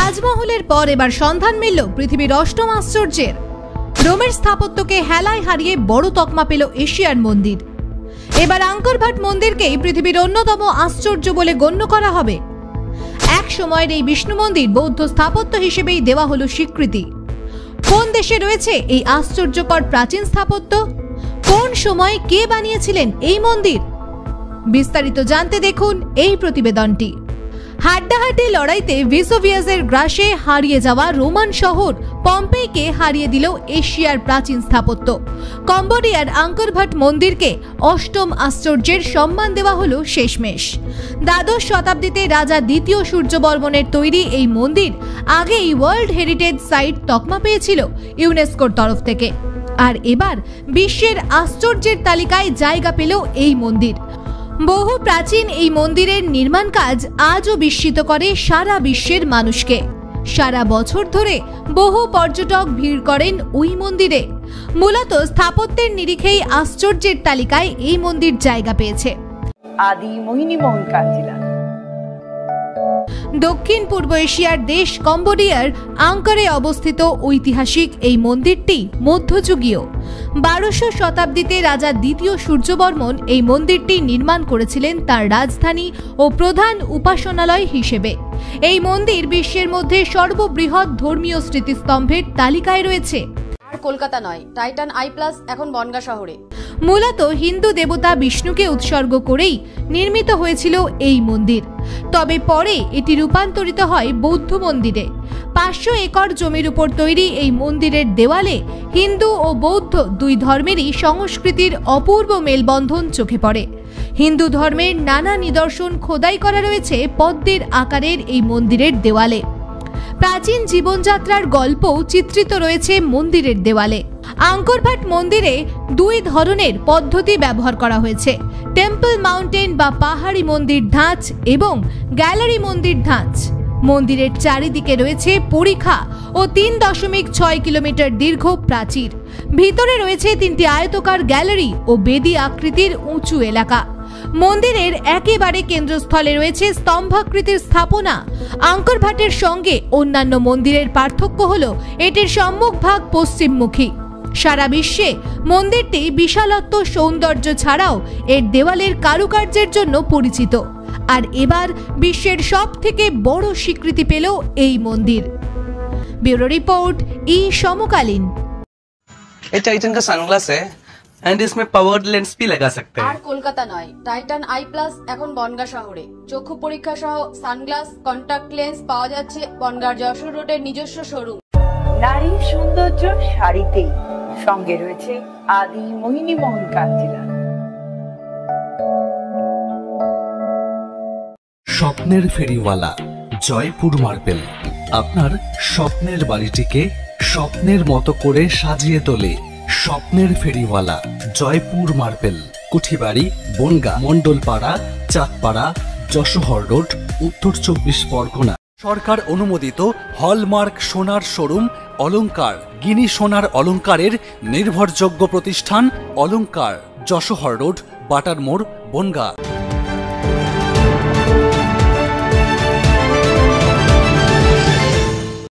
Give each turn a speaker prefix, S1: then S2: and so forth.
S1: তাজমহলের পর এবার সন্ধান মিলল পৃথিবীর অষ্টম আশ্চর্যের। রোমের স্থাপত্যকে হেলায় হারিয়ে বড় তকমা পেল এশিয়ার মন্দির। এবার আঙ্কর ভাট মন্দিরকেই পৃথিবীর অন্যতম আশ্চর্য বলে গণ্য করা হবে। এক সময়ের এই বিষ্ণু মন্দির বৌদ্ধ স্থাপত্য হিসেবেই দেওয়া হলো স্বীকৃতি। কোন দেশে রয়েছে এই আশ্চর্যকর প্রাচীন স্থাপত্য? কোন সময়ে কে বানিয়েছিলেন এই মন্দির? বিস্তারিত জানতে দেখুন এই প্রতিবেদনটি। হাড্ডাহাড্ডি লড়াইতে ভেসুভিয়াসের গ্রাসে হারিয়ে যাওয়া রোমান শহর পম্পেইকে হারিয়ে দিল এশিয়ার প্রাচীন স্থাপত্য। কম্বোডিয়ার আঙ্কর ভাট মন্দিরকে অষ্টম আশ্চর্যের সম্মান দেওয়া হলো শেষমেশ। দ্বাদশ শতাব্দীতে রাজা দ্বিতীয় সূর্যবর্মনের তৈরি এই মন্দির আগেই ওয়ার্ল্ড হেরিটেজ সাইট তকমা পেয়েছিল ইউনেস্কোর তরফ থেকে। আর এবার বিশ্বের আশ্চর্যের তালিকায় জায়গা পেল এই মন্দির। বহু প্রাচীন এই মন্দিরের নির্মাণ কাজ আজও বিস্মিত করে সারা বিশ্বের মানুষকে। সারা বছর ধরে বহু পর্যটক ভিড় করেন ওই মন্দিরে। মূলত স্থাপত্যের নিরিখেই আশ্চর্যের তালিকায় এই মন্দির জায়গা পেয়েছে।
S2: আদি মোহিনী মোহন কাঞ্জিলা।
S1: দক্ষিণ পূর্ব এশিয়ার দেশ কম্বোডিয়ার আঙ্করে অবস্থিত ঐতিহাসিক এই মন্দিরটি মধ্যযুগীয়। 1200 শতাব্দীতে রাজা দ্বিতীয় সূর্যবর্মন এই মন্দিরটি নির্মাণ করেছিলেন তার রাজধানী ও প্রধান উপাসনালয় হিসেবে। এই মন্দির বিশ্বের মধ্যে সর্ববৃহৎ ধর্মীয় স্মৃতিস্তম্ভের তালিকায় রয়েছে।
S3: আর কলকাতা নয়, টাইটান আই প্লাস এখন বনগাঁ শহরে।
S1: মূলত হিন্দু দেবতা বিষ্ণুকে উৎসর্গ করেই নির্মিত হয়েছিল এই মন্দির। তবে পরে এটি রূপান্তরিত হয় বৌদ্ধ মন্দিরে। 500 একর জমির উপর তৈরি এই মন্দিরের দেওয়ালে হিন্দু ও বৌদ্ধ দুই ধর্মেরই সংস্কৃতির অপূর্ব মেলবন্ধন চোখে পড়ে। হিন্দু ধর্মের নানা নিদর্শন খোদাই করা রয়েছে পদ্মের আকারের এই মন্দিরের দেওয়ালে। প্রাচীন জীবনযাত্রার গল্প চিত্রিত রয়েছে মন্দিরের দেওয়ালে। আঙ্কর ভাট মন্দিরে দুই ধরনের পদ্ধতি ব্যবহার করা হয়েছে: টেম্পল মাউন্টেন বা পাহাড়ি মন্দির ধাঁচ এবং গ্যালারি মন্দির ধাঁচ। মন্দিরের চারিদিকে রয়েছে পরিখা ও 3.6 কিলোমিটার দীর্ঘ প্রাচীর। ভিতরে রয়েছে 3টি আয়তাকার গ্যালারি ও বেদি আকৃতির উঁচু এলাকা। মন্দিরের একেবারে কেন্দ্রস্থলে রয়েছে স্তম্ভাকৃতির স্থাপনা। আঙ্কর ভাটের সঙ্গে অন্যান্য মন্দিরের পার্থক্য হলো এটির সম্মুখভাগ পশ্চিমমুখী। সারা বিশ্বে মন্দিরটি বিশালত্ব সৌন্দর্য ছাড়াও এর দেওয়ালের কারুকার্যের জন্য পরিচিত। আর এবার বিশ্বের সবথেকে বড় স্বীকৃতি পেল এই মন্দির। ব্যুরো রিপোর্ট, সমকালীন।
S4: ये टाइटन का सनग्लास है एंड इसमें पावर्ड लेंस भी लगा सकते हैं।
S3: আর কলকাতা নয়, টাইটান আই প্লাস এখন বনগাঁ শহরে। চক্ষু পরীক্ষা সহ সানগ্লাস, কন্টাক্ট লেন্স পাওয়া যাচ্ছে বনগাঁর যশোর রোডের নিজস্ব শোরুম।
S2: নারীর সৌন্দর্য শাড়িতেই, সঙ্গে রয়েছে আদি মোহিনী মোহন কাঞ্জিলা।
S5: স্বপ্নের ফেরিওয়ালা জয়পুর মার্বেল আপনার স্বপ্নের বাড়িটিকে স্বপ্নের মতো করে সাজিয়ে তোলে। স্বপ্নের ফেরিওয়ালা জয়পুর মার্বেল, কুঠিবাড়ি, বনগাঁ, মন্ডলপাড়া, চাঁদপাড়া, যশোহর রোড, উত্তর 24 পরগনা। সরকার অনুমোদিত হলমার্ক সোনার শোরুম অলংকার, গিনি সোনার অলংকারের নির্ভরযোগ্য প্রতিষ্ঠান অলংকার, যশোহর রোড, বাটার মোড়, বনগাঁ।